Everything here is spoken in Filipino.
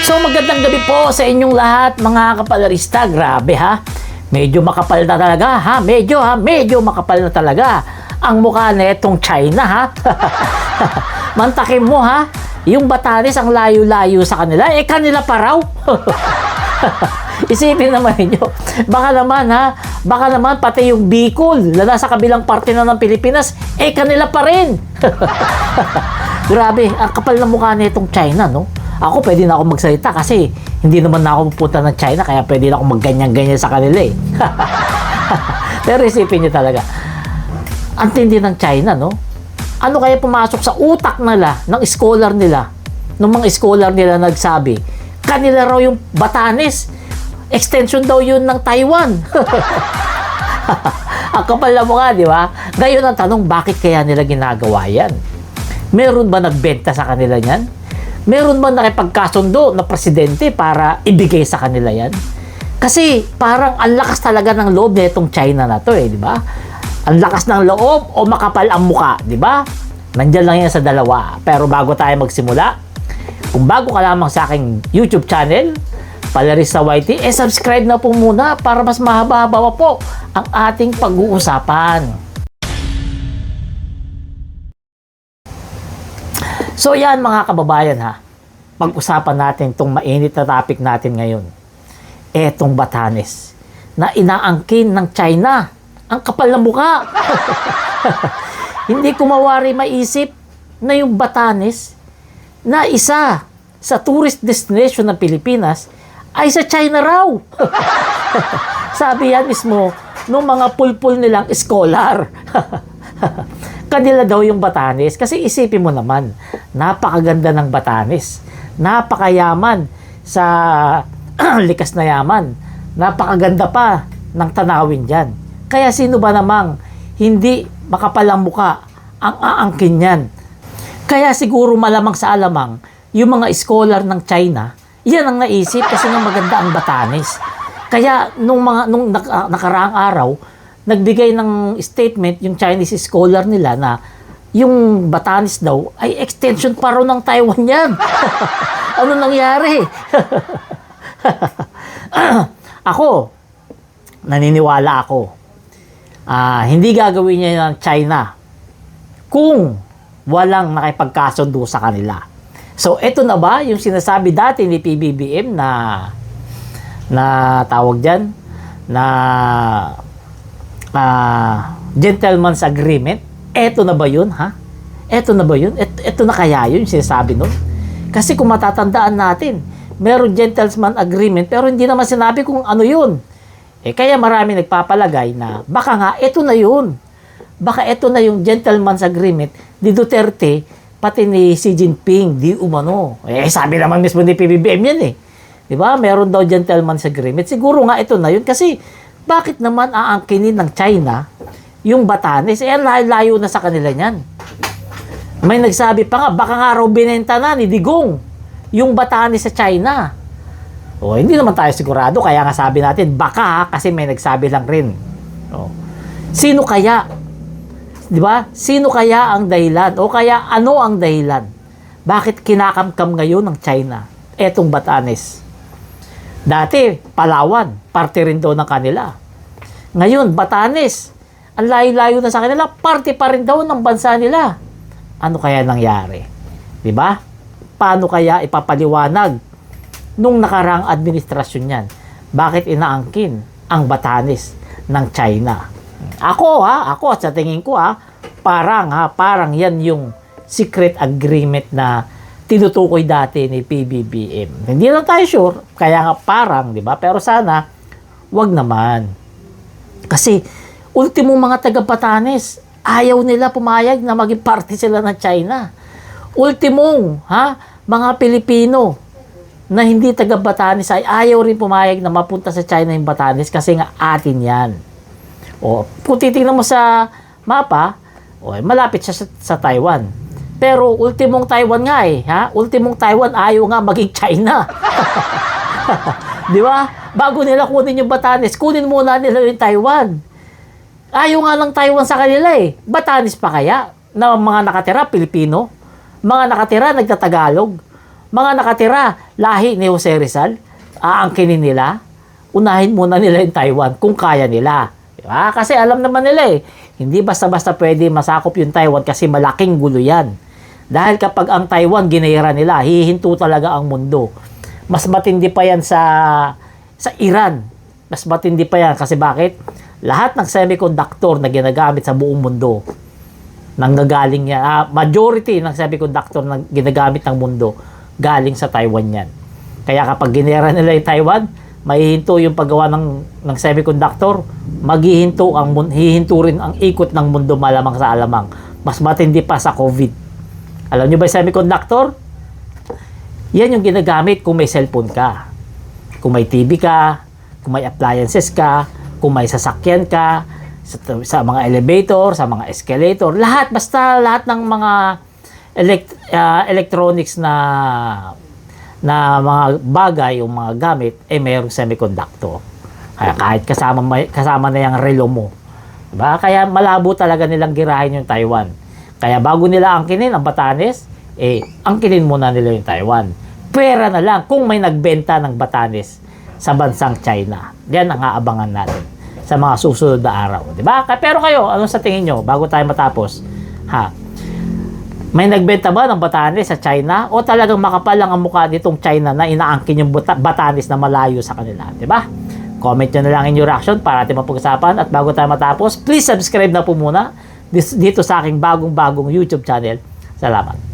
So magandang gabi po sa inyong lahat mga kapalarista. Grabe ha. Medyo makapal na talaga ha. Medyo makapal na talaga ang mukha na itong China ha. Mantakin mo ha. Yung Batanes ang layo-layo sa kanila. Kanila pa raw. Isipin naman ninyo. Baka naman pati yung Bicol na nasa kabilang parte na ng Pilipinas, kanila pa rin. Grabe, ang kapal na mukha na itong China, no? Ako pwede na ako magsalita kasi hindi naman na ako pupunta ng China kaya pwede na ako magganyan-ganyan sa kanila eh. Pero isipin niyo talaga, ang tindi ng China, no? Ano kaya pumasok sa utak nila ng scholar nila, ng mga scholar nila nagsabi, kanila raw yung Batanes, extension daw yun ng Taiwan. Ang kapal na mukha, di ba? Ngayon ang tanong, bakit kaya nila ginagawa yan? Meron ba nagbenta sa kanila yan? Meron ba nakipagkasundo na presidente para ibigay sa kanila yan? Kasi parang ang lakas talaga ng loob nitong China na to di ba? Ang lakas ng loob o makapal ang muka, di ba? Nandiyan lang yan sa dalawa. Pero bago tayo magsimula, kung bago ka lamang sa aking YouTube channel, Palarista YT, subscribe na po muna para mas mahaba-haba po ang ating pag-uusapan. So yan mga kababayan ha, pag-usapan natin itong mainit na topic natin ngayon. Etong Batanes na inaangkin ng China. Ang kapal ng mukha. Hindi ko mawari maisip na yung Batanes na isa sa tourist destination ng Pilipinas ay sa China raw. Sabi yan mismo nung mga pulpul nilang scholar. Kanila daw yung Batanes. Kasi isipin mo naman, napakaganda ng Batanes. Napakayaman sa likas na yaman. Napakaganda pa ng tanawin dyan. Kaya sino ba namang hindi makapalang muka ang aangkin yan? Kaya siguro malamang sa alamang, yung mga scholar ng China, yan ang naisip kasi nga maganda ang Batanes. Kaya nung nakaraang araw, nagbigay ng statement yung Chinese scholar nila na yung Batanes daw ay extension pa raw ng Taiwan yan. Ano nangyari? Ako, naniniwala ako. Hindi gagawin niya ng China kung walang nakipagkasundo sa kanila. So, eto na ba yung sinasabi dati ni PBBM na tawag dyan na gentleman's agreement? Eto na ba yun, ha? Eto na ba yun? Eto na kaya yun sinasabi nun? Kasi kung matatandaan natin, meron gentleman's agreement pero hindi naman sinabi kung ano yun. Kaya marami nagpapalagay na baka nga eto na yun. Baka eto na yung gentleman's agreement ni Duterte pati ni Xi Jinping, di umano. Sabi naman mismo ni PBBM yan Di ba? Meron daw gentleman's agreement. Siguro nga ito na yun kasi bakit naman aangkinin ng China yung Batanes? Ang layo na sa kanila niyan. May nagsabi pa nga, baka nga raw binenta na ni Digong yung Batanes sa China. Hindi naman tayo sigurado, kaya nga sabi natin, baka kasi may nagsabi lang rin. Sino kaya? Di ba? Sino kaya ang dahilan? O kaya ano ang dahilan? Bakit kinakamkam ngayon ng China etong Batanes? Dati, Palawan, parte rin daw ng kanila. Ngayon, Batanes, ang layo-layo na sa kanila, parte pa rin daw ng bansa nila. Ano kaya nangyari? Di ba? Paano kaya ipapaliwanag nung nakaraang administrasyon yan? Bakit inaangkin ang Batanes ng China? Ako sa tingin ko parang yan yung secret agreement na tinutukoy dati ni PBBM. Hindi lang tayo sure, kaya nga parang, di ba? Pero sana, wag naman. Kasi, ultimong mga taga-Batanes, ayaw nila pumayag na maging parte sila ng China. Ultimong, mga Pilipino na hindi taga-Batanes ay ayaw rin pumayag na mapunta sa China yung Batanes kasi nga atin yan. Kung titingnan mo sa mapa, malapit siya sa Taiwan. Pero ultimong Taiwan nga Ultimong Taiwan ayaw nga maging China. Di ba? Bago nila kunin yung Batanes, kunin muna nila yung Taiwan. Ayaw nga ng Taiwan sa kanila Batanes pa kaya? Na mga nakatira, Pilipino? Mga nakatira, nagtatagalog? mga nakatira, lahi ni Jose Rizal, aangkinin nila, unahin muna nila yung Taiwan kung kaya nila. Diba? Kasi alam naman nila hindi basta-basta pwede masakop yung Taiwan kasi malaking gulo yan. Dahil kapag ang Taiwan ginera nila, hihinto talaga ang mundo. Mas matindi pa yan sa Iran. Mas matindi pa yan kasi bakit? Lahat ng semiconductor na ginagamit sa buong mundo, nanggagaling yan. Majority ng semiconductor na ginagamit ng mundo, galing sa Taiwan yan. Kaya kapag ginera nila yung Taiwan, mahihinto yung paggawa ng semiconductor, hihinto rin ang ikot ng mundo malamang sa alamang. Mas matindi pa sa COVID. Alam nyo ba yung semiconductor? Yan yung ginagamit kung may cellphone ka. Kung may TV ka, kung may appliances ka, kung may sasakyan ka, sa mga elevator, sa mga escalator, basta lahat ng mga electronics na mga bagay, yung mga gamit, mayroong semiconductor. Kaya kahit kasama na yung relo mo. Diba? Kaya malabo talaga nilang girahin yung Taiwan. Kaya bago nila angkinin ang Batanes, angkinin muna nila yung Taiwan. Pera na lang kung may nagbenta ng Batanes sa bansang China. Yan ang aabangan natin sa mga susunod na araw. Diba? Pero kayo, ano sa tingin nyo bago tayo matapos? May nagbenta ba ng Batanes sa China? O talagang makapal lang ang mukha nitong China na inaangkin yung Batanes na malayo sa kanila? Diba? Comment nyo na lang inyong reaction para natin mapag-usapan. At bago tayo matapos, please subscribe na po muna dito sa aking bagong YouTube channel. Salamat.